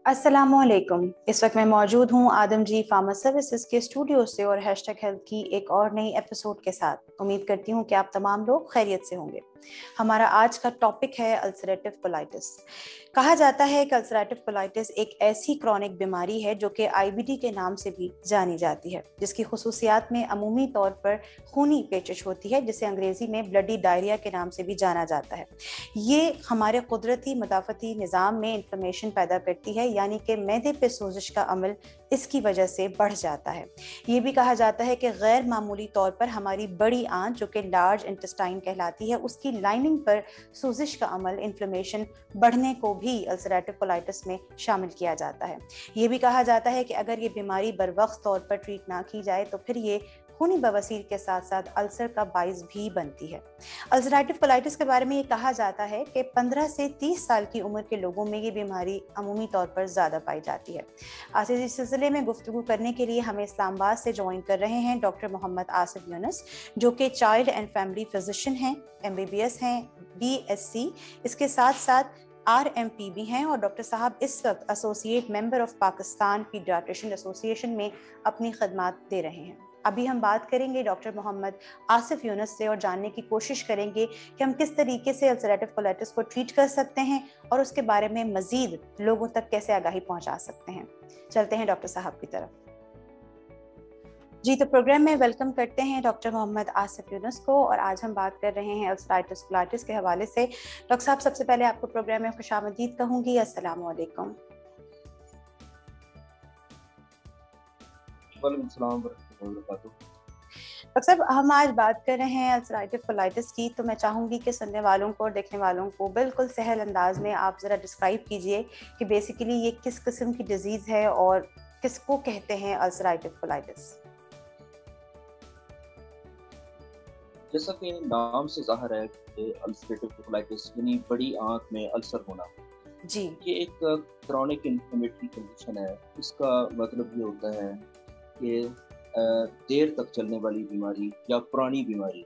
अस्सलामुअलैकुम। इस वक्त मैं मौजूद हूँ आदम जी फार्मा सर्विसेज के स्टूडियो से और हैशटैग हेल्थ की एक और नई एपिसोड के साथ। उम्मीद करती हूँ कि आप तमाम लोग खैरियत से होंगे। हमारा आज का टॉपिक है अल्सरेटिव कोलाइटिस। कहा जाता है कि अल्सरेटिव कोलाइटिस एक ऐसी क्रॉनिक बीमारी है जो कि आईबीडी के नाम से भी जानी जाती है, जिसकी खुसूसियात में अमूमी तौर पर खूनी पेचिश होती है, जिसे अंग्रेजी में ब्लडी डायरिया के नाम से भी जाना जाता है। ये हमारे कुदरती मदाफती निज़ाम में इन्फ्लेमेशन पैदा करती है, यानी कि मैदे पे सोजिश का अमल इसकी वजह से बढ़ जाता है। ये भी कहा जाता है कि गैर मामूली तौर पर हमारी बड़ी आंत जो कि लार्ज इंटेस्टाइन कहलाती है, उसकी लाइनिंग पर सोजिश का अमल इन्फ्लेमेशन बढ़ने को भी अल्सरेटिव कोलाइटिस में शामिल किया जाता है। ये भी कहा जाता है कि अगर ये बीमारी बरवक्त तौर पर ट्रीट ना की जाए तो फिर ये खूनी बवासीर के साथ साथ अल्सर का बाइस भी बनती है। अल्सरेटिव कोलाइटिस के बारे में ये कहा जाता है कि 15 से 30 साल की उम्र के लोगों में ये बीमारी अमूमी तौर पर ज़्यादा पाई जाती है। आज इस सिलसिले में गुफ्तगू करने के लिए हमें इस्लामाबाद से ज्वाइन कर रहे हैं डॉक्टर मोहम्मद आसिफ यूनुस, जो कि चाइल्ड एंड फैमिली फिजिशियन हैं, MBBS हैं, BSc, इसके साथ साथ RMP भी हैं, और डॉक्टर साहब इस वक्त associate member of Pakistan paediatrician association में अपनी खदमात दे रहे हैं। अभी हम बात करेंगे डॉक्टर मोहम्मद आसिफ यूनुस से और जानने की कोशिश करेंगे कि हम किस तरीके से अल्सरेटिव कोलाइटिस को ट्रीट कर सकते हैं और उसके बारे में मजीद लोगों तक कैसे आगाही पहुंचा सकते हैं। चलते हैं डॉक्टर साहब की तरफ। जी, तो प्रोग्राम में वेलकम करते हैं डॉक्टर मोहम्मद आसिफ यूनुस को, और आज हम बात कर रहे हैं अल्सरेटिव कोलाइटिस के हवाले से। डॉक्टर साहब, सबसे पहले आपको प्रोग्राम में खुशामदीद कहूँगी। अस्सलाम वालेकुम। डॉक्टर साहब, हम आज बात कर रहे हैं अल्सरेटिव कोलाइटिस की, तो मैं चाहूँगी कि सुनने वालों को और देखने वालों को बिल्कुल सहल अंदाज में आप ज़रा डिस्क्राइब कीजिए कि बेसिकली ये किस किस्म की डिजीज़ है और किसको कहते हैं अल्सरेटिव कोलाइटिस। जैसा कि नाम से ज़ाहिर है कि अल्सरेटिव कोलाइटिस यानी बड़ी आंत में अल्सर होना जी, ये एक क्रॉनिक इन्फ्लेमेटरी कंडीशन है। इसका मतलब ये होता है कि देर तक चलने वाली बीमारी या पुरानी बीमारी,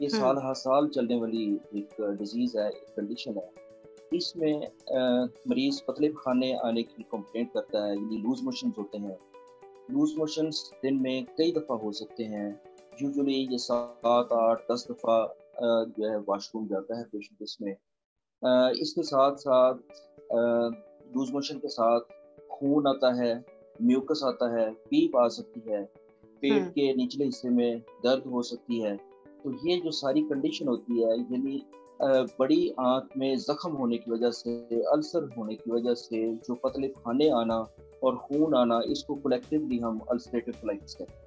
ये साल हर साल चलने वाली एक डिजीज़ है, एक कंडीशन है। इसमें मरीज़ पतले खाने आने की कंप्लेंट करता है, यानी लूज मोशंस होते हैं। लूज मोशंस दिन में कई दफ़ा हो सकते हैं। यूजुअली ये 7, 8, 10 दफ़ा जो है वॉशरूम जाता है पेशेंट इसमें। इसके साथ साथ लूज मोशन के साथ खून आता है, म्यूकस आता है, पीप आ सकती है, पेट के निचले हिस्से में दर्द हो सकती है। तो ये जो सारी कंडीशन होती है, यानी बड़ी आंत में जख्म होने की वजह से, अल्सर होने की वजह से जो पतले खाने आना और खून आना, इसको कलेक्टिवली हम अल्सरेटिव कोलाइटिस कहते हैं।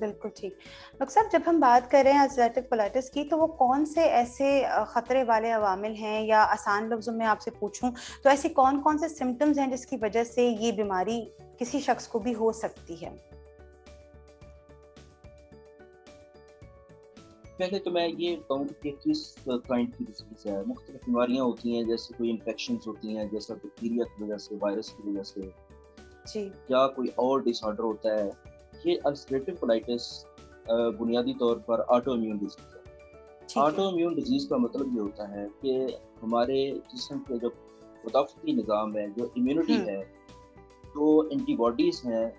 बिल्कुल ठीक। डॉक्टर साहब, जब हम बात कर रहे हैं अल्सरेटिव कोलाइटिस की, तो वो कौन से ऐसे खतरे वाले अवामिल हैं, या आसान लफ्ज़ों में आपसे पूछूं तो ऐसी कौन कौन से सिम्टम्स हैं जिसकी वजह से ये बीमारी किसी शख्स को भी हो सकती है? पहले तो मैं ये कहूँ कि किस काइंड की डिजीज़ है। मुख्तलिफ बीमारियाँ होती हैं, जैसे कोई इन्फेक्शंस होती हैं, जैसा बैक्टीरिया की वजह से, वायरस की वजह से, जी, या कोई और डिसऑर्डर होता है। ये अल्सरेटिव कोलाइटिस बुनियादी तौर पर ऑटो इम्यून डिजीज़ है। ऑटो इम्यून डिजीज़ का मतलब ये होता है कि हमारे जिस्म के जो मुदाफ़ती निज़ाम है, जो इम्यूनिटी है, जो एंटीबॉडीज़ हैं,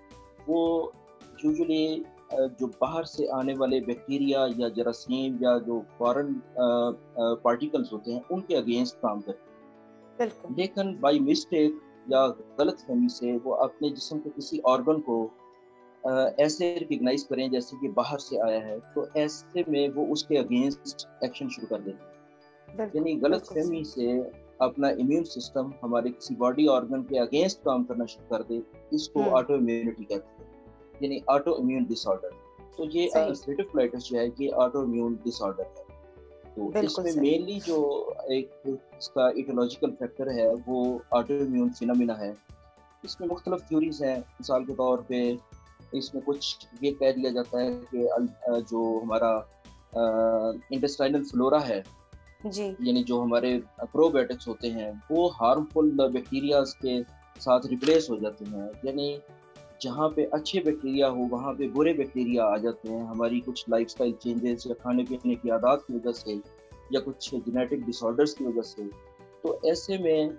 वो यूजुअली जो बाहर से आने वाले बैक्टीरिया या जरासीम या जो फॉरेन पार्टिकल्स होते हैं, उनके अगेंस्ट काम करते हैं। लेकिन बाय मिस्टेक या गलतफहमी से वो अपने जिस्म के किसी ऑर्गन को ऐसे रिकग्नाइज करें जैसे कि बाहर से आया है, तो ऐसे में वो उसके अगेंस्ट एक्शन शुरू कर देते हैं। यानी गलतफहमी से अपना इम्यून सिस्टम हमारे किसी बॉडी ऑर्गन के अगेंस्ट काम करना शुरू कर दे, इसको ऑटो इम्यूनिटी कहते हैं, यानी ऑटो इम्यून डिसऑर्डर। तो ये अल्सरेटिव कोलाइटिस जो है, ये ऑटो इम्यून डिसऑर्डर है। तो इसमें मेनली जो एक इसका इटियोलॉजिकल फैक्टर है वो ऑटो इम्यून फिनोमेना है। इसमें मुख्तलिफ थ्योरीज हैं। मिसाल के तौर पे इसमें कुछ ये कह दिया जाता है कि जो हमारा इंटेस्टाइनल फ्लोरा है जी, यानी जो हमारे प्रोबायोटिक्स होते हैं, वो हार्मफुल बैक्टीरियाज के साथ रिप्लेस हो जाते हैं। यानी जहाँ पे अच्छे बैक्टीरिया हो वहाँ पे बुरे बैक्टीरिया आ जाते हैं, हमारी कुछ लाइफस्टाइल चेंजेस या खाने पीने की आदत की वजह से या कुछ जेनेटिक डिसऑर्डर्स की वजह से। तो ऐसे में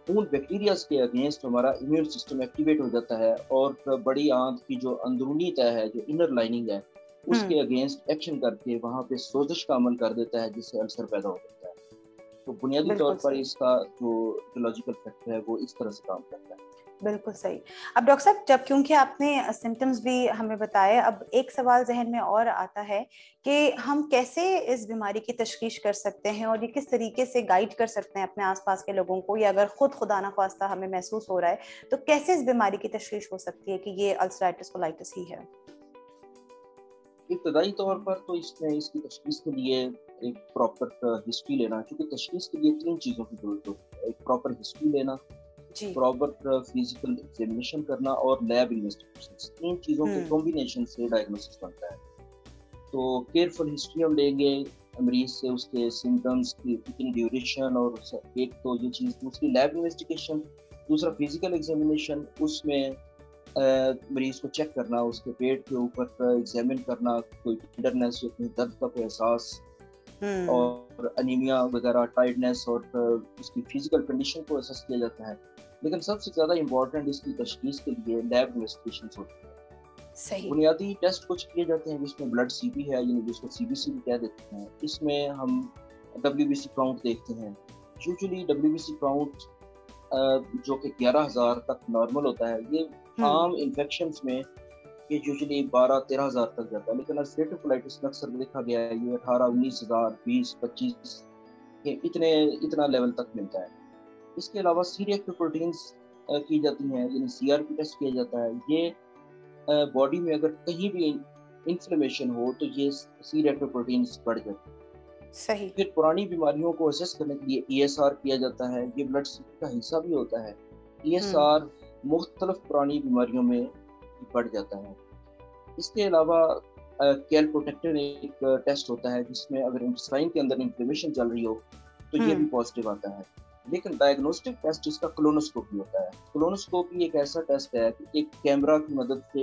उन बैक्टीरियाज के अगेंस्ट हमारा इम्यून सिस्टम एक्टिवेट हो जाता है और बड़ी आंत की जो अंदरूनी तह है, जो इनर लाइनिंग है, उसके अगेंस्ट एक्शन करके वहाँ पे सोजिश का अमल कर देता है, जिससे अल्सर पैदा हो जाता है। तो बुनियादी तौर पर इसका जो लॉजिकल फैक्टर है वो इस तरह से काम करता है। बिल्कुल सही। अब डॉक्टर साहब, जब क्योंकि आपने सिम्टम्स भी हमें बताए, अब एक सवाल जहन में और आता है कि हम कैसे इस बीमारी की तशखीश कर सकते हैं और ये किस तरीके से गाइड कर सकते हैं अपने आसपास के लोगों को, या अगर खुदा ना ख्वास्ता हमें महसूस हो रहा है तो कैसे इस बीमारी की तशखीश हो सकती है कि ये अल्सराइटिस कोलाइटिस ही है? इब्तदाई तौर पर तो इसमें इसकी तशखीस के लिए एक प्रॉपर हिस्ट्री लेना, क्योंकि तशखीस के लिए 3 चीज़ों की जरूरत होती है। एक प्रॉपर हिस्ट्री लेना, प्रॉपर फिजिकल एग्जामिनेशन करना और लैब इन्वेस्टिगेशंस। 3 चीज़ों के कॉम्बिनेशन से डायग्नोसिस बनता है। तो केयरफुल हिस्ट्री हम लेंगे मरीज से, उसके सिम्टम्स की कितनी ड्यूरेशन, और एक तो ये चीज़, दूसरी लैब इन्वेस्टिगेशन, दूसरा फिजिकल एग्जामिनेशन, उसमें मरीज को चेक करना, उसके पेट के ऊपर एग्जामिन करना, कोई टेंडरनेस या कोई दर्द का कोई एहसास, और अनीमिया वगैरह, टायर्डनेस, और उसकी फिजिकल कंडीशन को असेस किया जाता है। लेकिन सबसे ज़्यादा इम्पोर्टेंट इसकी तशखीस के लिए लैब इन्वेस्टिगेशंस होती है। सही। बुनियादी टेस्ट कुछ किए जाते हैं, जिसमें ब्लड सीबी है, यानी जिसको सीबीसी भी कह देते हैं। इसमें हम डब्ल्यूबीसी काउंट देखते हैं। यूजुअली डब्ल्यूबीसी काउंट जो कि 11,000 तक नॉर्मल होता है, ये आम इन्फेक्शंस में ये यूजुअली 12-13 हज़ार तक जाता है, लेकिन अल्सरेटिव कोलाइटिस में अक्सर देखा गया है ये 18-19 हज़ार, 20-25 इतना लेवल तक मिलता है। इसके अलावा सी रिएक्टिव प्रोटीन्स की जाती हैं, यानी CRP टेस्ट किया जाता है। ये बॉडी में अगर कहीं भी इन्फ्लेमेशन हो तो ये सी रिएक्टिव प्रोटीन्स बढ़ जाते हैं। सही। फिर पुरानी बीमारियों को असेस करने के लिए ESR किया जाता है, ये ब्लड सीपी का हिस्सा भी होता है। ESR मुख्तलिफ पुरानी बीमारियों में बढ़ जाता है। इसके अलावा कैलप्रोटेक्टिन एक टेस्ट होता है, जिसमें अगर इंटेस्टाइन के अंदर इन्फ्लेमेशन चल रही हो तो ये भी पॉजिटिव आता है। लेकिन डायग्नोस्टिक टेस्ट इसका कोलोनोस्कोपी होता है। कोलोनोस्कोपी एक ऐसा टेस्ट है कि एक कैमरा की मदद से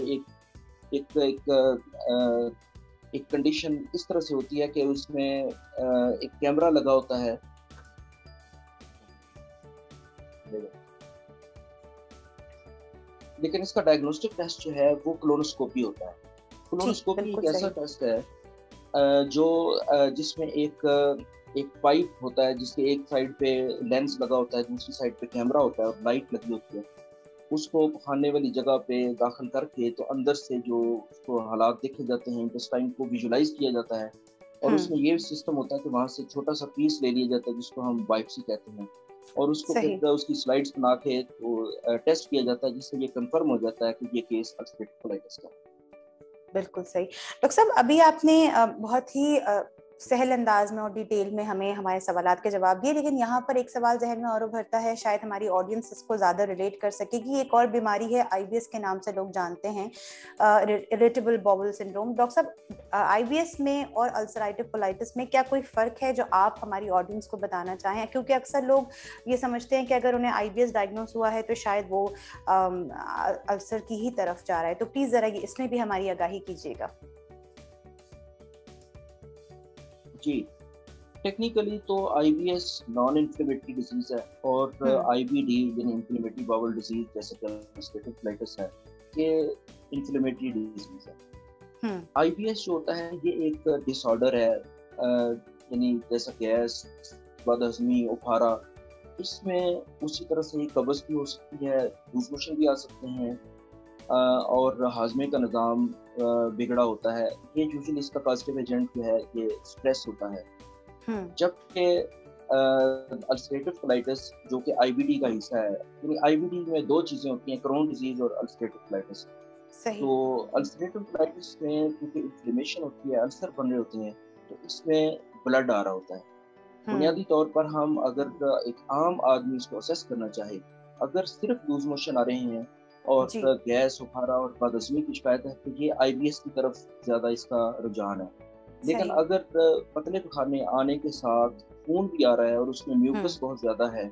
एक कंडीशन इस तरह से होती है कि उसमें एक कैमरा लगा होता है, लेकिन इसका डायग्नोस्टिक टेस्ट जो है वो कोलोनोस्कोपी होता है। कोलोनोस्कोपी एक ऐसा टेस्ट है जो जिसमें एक पाइप होता है, जिसके एक साइड पे लेंस लगा होता है, दूसरी साइड पे कैमरा होता है और लाइट लगी होती है। उसको खाने वाली जगह पे दाखिल करके तो अंदर से जो उसको हालात देखे जाते हैं, इंटेस्टाइन को विजुलाइज किया जाता है, और उसमें ये सिस्टम होता है कि वहाँ से छोटा सा पीस ले लिया जाता है, जिसको हम बायोप्सी कहते हैं, और उसको फिर उसकी स्लाइड्स बना के तो टेस्ट किया जाता है, जिससे ये कंफर्म हो जाता है कि ये केस अल्सरेटिव कोलाइटिस का है। बिल्कुल सही। डॉक्टर साहब, अभी आपने बहुत ही सहल अंदाज में और डिटेल में हमें हमारे सवालात के जवाब दिए, लेकिन यहाँ पर एक सवाल जहन में और उभरता है, शायद हमारी ऑडियंस इसको ज्यादा रिलेट कर सकेगी। एक और बीमारी है, IBS के नाम से लोग जानते हैं, इरिटेबल बाउल सिंड्रोम। डॉक्टर साहब, IBS में और अल्सराइटिव कोलाइटिस में क्या कोई फर्क है जो आप हमारी ऑडियंस को बताना चाहें? क्योंकि अक्सर लोग ये समझते हैं कि अगर उन्हें IBS डायग्नोस हुआ है तो शायद वो अल्सर की ही तरफ जा रहा है, तो प्लीज जरा इसमें भी हमारी आगाही कीजिएगा। जी, टेक्निकली तो IBS नॉन इन्फ्लेमेटरी डिजीज है, और IBD यानी इन्फ्लेमेटरी बाउल डिजीज जैसे कि अल्सरेटिव कोलाइटिस है, ये इन्फ्लेमेटरी डिजीज है। IBS जो होता है ये एक डिसऑर्डर है, यानी जैसा गैस, बदहजमी, उफारा, इसमें उसी तरह से कब्ज भी हो सकती है, लूज मोशन भी आ सकते हैं, और हाजमे का निज़ाम बिगड़ा होता है। ये यूजुअली इसका पॉजिटिव एजेंट जो है ये स्ट्रेस होता है। जबकि अल्सरेटिव कोलाइटिस जो कि IBD का हिस्सा है, यानी IBD में 2 चीज़ें होती हैं, क्रोन डिजीज और अल्सरेटिव कोलाइटिस। तो अल्सरेटिव कोलाइटिस में क्योंकि इन्फ्लेमेशन होती है, अल्सर बन रहे होते हैं, तो इसमें ब्लड आ रहा होता है। बुनियादी तौर पर हम अगर एक आम आदमी इसको असेस करना चाहे, अगर सिर्फ लूज मोशन आ रहे हैं और गैस, उफारा और बदहजमी की शिकायत है, तो ये IBS की तरफ ज़्यादा इसका रुझान है। लेकिन अगर पतले पखाने आने के साथ खून भी आ रहा है और उसमें म्यूकस बहुत ज़्यादा है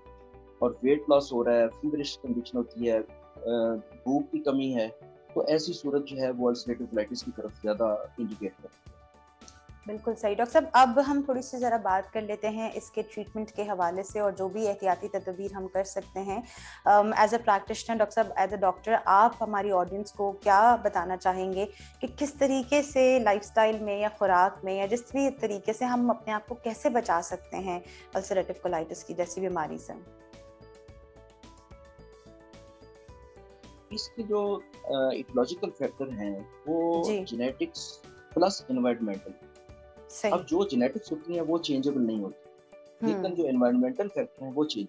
और वेट लॉस हो रहा है, फीवरिश कंडीशन होती है, भूख की कमी है, तो ऐसी सूरत जो है वो अल्सरेटिव कोलाइटिस की तरफ ज़्यादा इंडिकेट करती है। بالکल सही डॉक्टर साहब, अब हम थोड़ी सी ज़रा बात कर लेते हैं इसके ट्रीटमेंट के हवाले से और जो भी एहतियाती तदबीर हम कर सकते हैं. एज अ प्रैक्टिशनर डॉक्टर साहब, एज अ डॉक्टर आप हमारी ऑडियंस को क्या बताना चाहेंगे कि किस तरीके से लाइफस्टाइल में या खुराक में या जिस भी तरीके से हम अपने आप को कैसे बचा सकते हैं अल्सरेटिव कोलाइटिस की जैसी बीमारी से? इसके जो इकोलॉजिकल फैक्टर हैं वो जी जेनेटिक्स प्लस एनवायरमेंटल. सही. अब जो जेनेटिक्स होती हैं वो चेंजेबल नहीं होती, लेकिन जो एनवायरमेंटल फैक्टर हैं वो चेंज.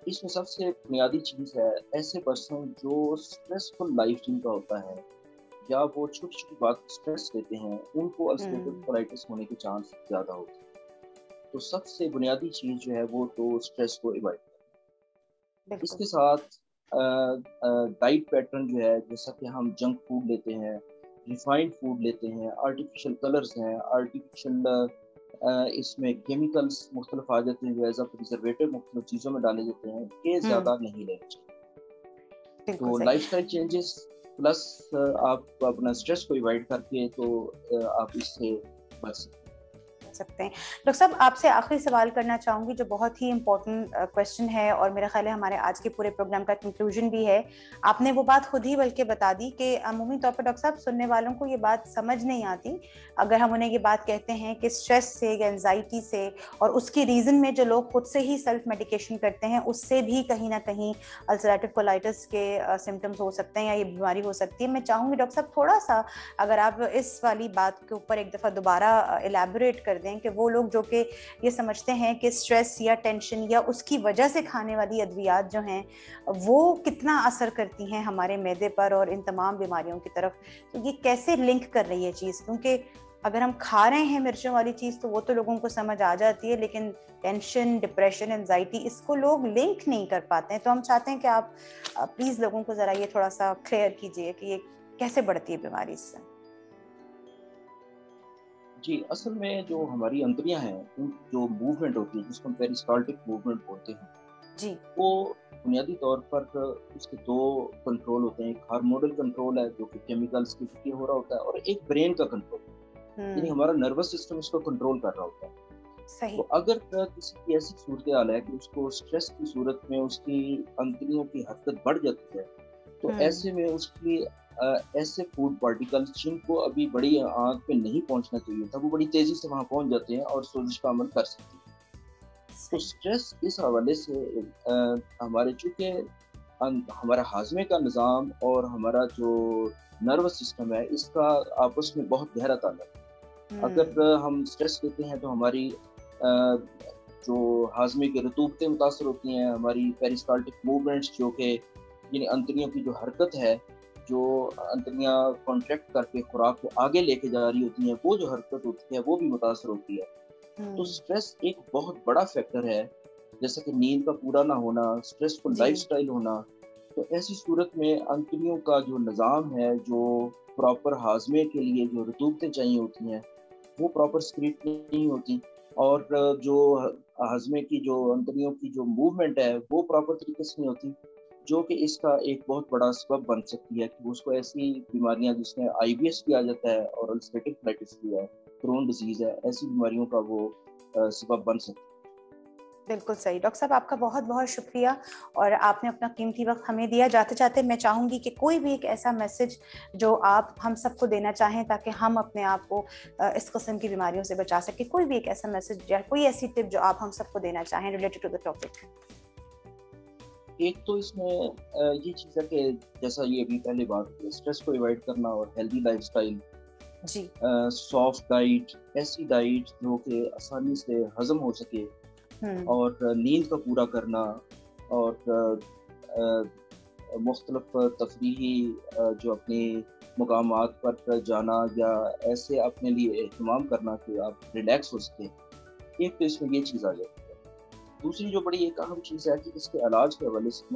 इसमें सबसे बुनियादी चीज़ है ऐसे पर्सन जो स्ट्रेसफुल लाइफ जिनका होता है या वो छोटी छोटी बात स्ट्रेस लेते हैं, उनको अल्सरेटिव कोलाइटिस होने के चांस ज़्यादा होते हैं. तो सबसे बुनियादी चीज़ जो है वो तो स्ट्रेस को अवॉइड करना. इसके साथ डाइट पैटर्न जो है, जैसा कि हम जंक फूड लेते हैं, रिफाइंड फूड लेते हैं, आर्टिफिशियल कलर्स हैं, आर्टिफिशियल इसमें केमिकल्स मुख्तलिफ आ जाते हैं जो एज अ प्रिजर्वेटिव मुख्तलिफ चीज़ों में डाले जाते हैं, ये ज़्यादा नहीं लेना चाहिए. तो लाइफस्टाइल चेंजेस प्लस आप अपना स्ट्रेस को अवॉइड करके तो आप इससे बच सकते हैं. डॉक्टर साहब, आपसे आखिरी सवाल करना चाहूंगी जो बहुत ही इम्पोर्टेंट क्वेश्चन है और मेरा ख्याल है हमारे आज के पूरे प्रोग्राम का कंक्लूजन भी है. आपने वो बात खुद ही बल्कि बता दी कि अमूमी तौर पर डॉक्टर साहब सुनने वालों को ये बात समझ नहीं आती अगर हम उन्हें ये बात कहते हैं कि स्ट्रेस से या एंजाइटी से और उसकी रीजन में जो लोग खुद से ही सेल्फ मेडिकेशन करते हैं उससे भी कहीं ना कहीं अल्सरेटिव कोलाइटिस के सिम्टम्स हो सकते हैं या ये बीमारी हो सकती है. मैं चाहूंगी डॉक्टर साहब थोड़ा सा अगर आप इस वाली बात के ऊपर एक दफ़ा दोबारा एलैबोरेट कर दें कि वो लोग जो कि ये समझते हैं कि स्ट्रेस या टेंशन या उसकी वजह से खाने वाली अद्वियात जो हैं वो कितना असर करती हैं हमारे मैदे पर और इन तमाम बीमारियों की तरफ, तो ये कैसे लिंक कर रही है चीज़? क्योंकि अगर हम खा रहे हैं मिर्चों वाली चीज़ तो वो तो लोगों को समझ आ जाती है, लेकिन टेंशन, डिप्रेशन, एंजाइटी इसको लोग लिंक नहीं कर पाते हैं. तो हम चाहते हैं कि आप प्लीज़ लोगों को ज़रा ये थोड़ा सा क्लियर कीजिए कि ये कैसे बढ़ती है बीमारी इससे. जी. असल में जो हमारी अंतड़ियां हैं, उन जो मूवमेंट होती है जिसको हम पेरिस्टाल्टिक मूवमेंट बोलते हैं जी. वो बुनियादी तौर पर उसके दो कंट्रोल होते हैं. एक हार्मोनल कंट्रोल है जो कि केमिकल्स के जरिए हो रहा होता है, और एक ब्रेन का कंट्रोल, यानी हमारा नर्वस सिस्टम इसको कंट्रोल कर रहा होता है. सही. तो अगर किसी की ऐसी सूरत हाल है कि उसको स्ट्रेस की सूरत में उसकी अंतड़ियों की हरकत बढ़ जाती है, तो ऐसे में उसकी ऐसे फूड पार्टिकल्स जिनको अभी बड़ी आंख पे नहीं पहुंचना चाहिए था, वो बड़ी तेजी से वहां पहुंच जाते हैं और सोजिश का अमल कर सकते हैं. तो स्ट्रेस इस हवाले से हमारे चूँकि हमारा हाजमे का निज़ाम और हमारा जो नर्वस सिस्टम है इसका आपस में बहुत गहरा ताल्लुक है. अगर हम स्ट्रेस लेते हैं तो हमारी जो हाजमे की रतूबतें मुतासर होती हैं, हमारी पेरिस्टाल्टिक मूवमेंट्स जो कि यानी अंतड़ियों की जो हरकत है, जो अंतड़ियाँ कॉन्ट्रैक्ट करके खुराक को आगे लेके जा रही होती हैं, वो जो हरकत होती है वो भी मुतासर होती है. तो स्ट्रेस एक बहुत बड़ा फैक्टर है, जैसा कि नींद का पूरा ना होना, स्ट्रेसफुल लाइफस्टाइल होना. तो ऐसी सूरत में अंतड़ियों का जो निज़ाम है, जो प्रॉपर हाजमे के लिए जो रतूबतें चाहिए होती हैं, वो प्रॉपर स्क्रिप्ट नहीं होती, और जो हाजमे की जो अंतड़ियों की जो मूवमेंट है वो प्रॉपर तरीके से नहीं होती, जो कि इसका एक बहुत बड़ा सबब बन सकती है कि उसको ऐसी बीमारियां जिसमें IBS भी आ जाता है और अल्सरेटिव कोलाइटिस भी है, क्रोन डिजीज है, ऐसी बीमारियों का वो सबब बन सकता है. बिल्कुल सही. डॉक्टर साहब आपका बहुत बहुत शुक्रिया और आपने अपना कीमती वक्त हमें दिया. जाते जाते मैं चाहूँगी कि कोई भी एक ऐसा मैसेज जो आप हम सबको देना चाहें ताकि हम अपने आप को इस किस्म की बीमारियों से बचा सकें, कोई भी एक ऐसा मैसेज या कोई ऐसी टिप जो आप हम सबको देना चाहें रिलेटेड टू द टॉपिक. एक तो इसमें ये चीज़ है कि जैसा ये अभी पहले बात की, स्ट्रेस को अवॉइड करना और हेल्दी लाइफस्टाइल, जी. सॉफ्ट डाइट, ऐसी डाइट जो कि आसानी से हजम हो सके, और नींद का पूरा करना, और मुख्तलिफ तफरीही जो अपने मुकामात पर जाना या ऐसे अपने लिए एहतमाम करना कि आप रिलैक्स हो सकें. एक तो इसमें ये चीज़ आ जाती है. दूसरी जो बड़ी एक अहम चीज़ है कि इसके इलाज के हवाले से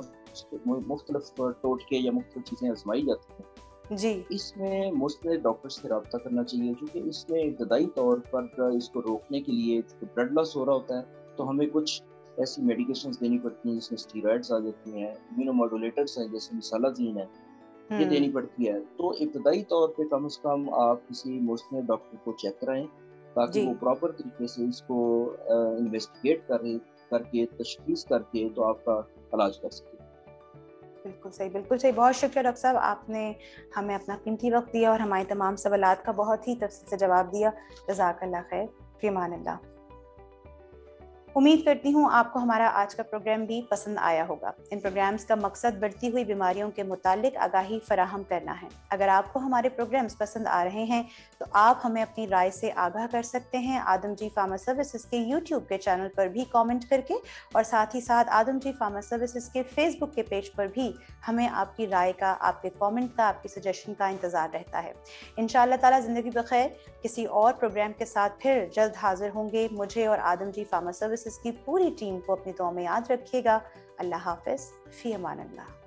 मुख्तलिफ टोटके या मुख्तलिफ चीज़ें आजमाई जाती हैं. जी. इसमें मुस्तकिल डॉक्टर से रब्ता करना चाहिए, क्योंकि इसमें इब्तदाई तौर पर इसको रोकने के लिए ब्लड लॉस हो रहा होता है, तो हमें कुछ ऐसी मेडिकेशंस देनी पड़ती हैं जिसमें स्टीरॉइड्स आ जाती हैं, इम्यूनोमोडुलेटर्स हैं जैसे मिसालाजीन है, یہ دینی پڑتی ہے. تو ابتدائی طور پہ کم از کم آپ کسی موسٹنی ڈاکٹر کو چیک کرائیں تاکہ وہ پراپر طریقے سے اس کو انویسٹیگیٹ کر کے تشخیص کر کے تو آپ کا علاج کر سکیں. بالکل صحیح، بالکل صحیح. بہت شکریہ ڈاکٹر صاحب، آپ نے ہمیں اپنا قیمتی وقت دیا اور ہمارے تمام سوالات کا بہت ہی تفصیل سے جواب دیا. جزاک اللہ خیر. فی امان اللہ. امید کرتی ہوں آپ کو ہمارا آج کا پروگرام بھی پسند آیا ہوگا. ان پروگرامز کا مقصد بڑھتی ہوئی بیماریوں کے متعلق آگاہی فراہم کرنا ہے. اگر آپ کو ہمارے پروگرامز پسند آ رہے ہیں تو آپ ہمیں اپنی رائے سے آگاہ کر سکتے ہیں آدم جی فارما سروسز کے یوٹیوب کے چینل پر بھی کامنٹ کر کے، اور ساتھ ہی ساتھ آدم جی فارما سروسز کے فیس بک کے پیج پر بھی ہمیں آپ کی رائے کا، آپ کے کامنٹ کا، آپ کی سجیشن کا انتظار رہتا ہے. انشاءاللہ تعالیٰ زندگی بخیر کسی اور پروگرام کے ساتھ پھر جلد حاضر ہوں گے. مجھے اور آدم جی فارما سروسز کی پوری ٹیم کو اپنی دعاؤں میں یاد رکھیے گا. اللہ حافظ. فی امان اللہ.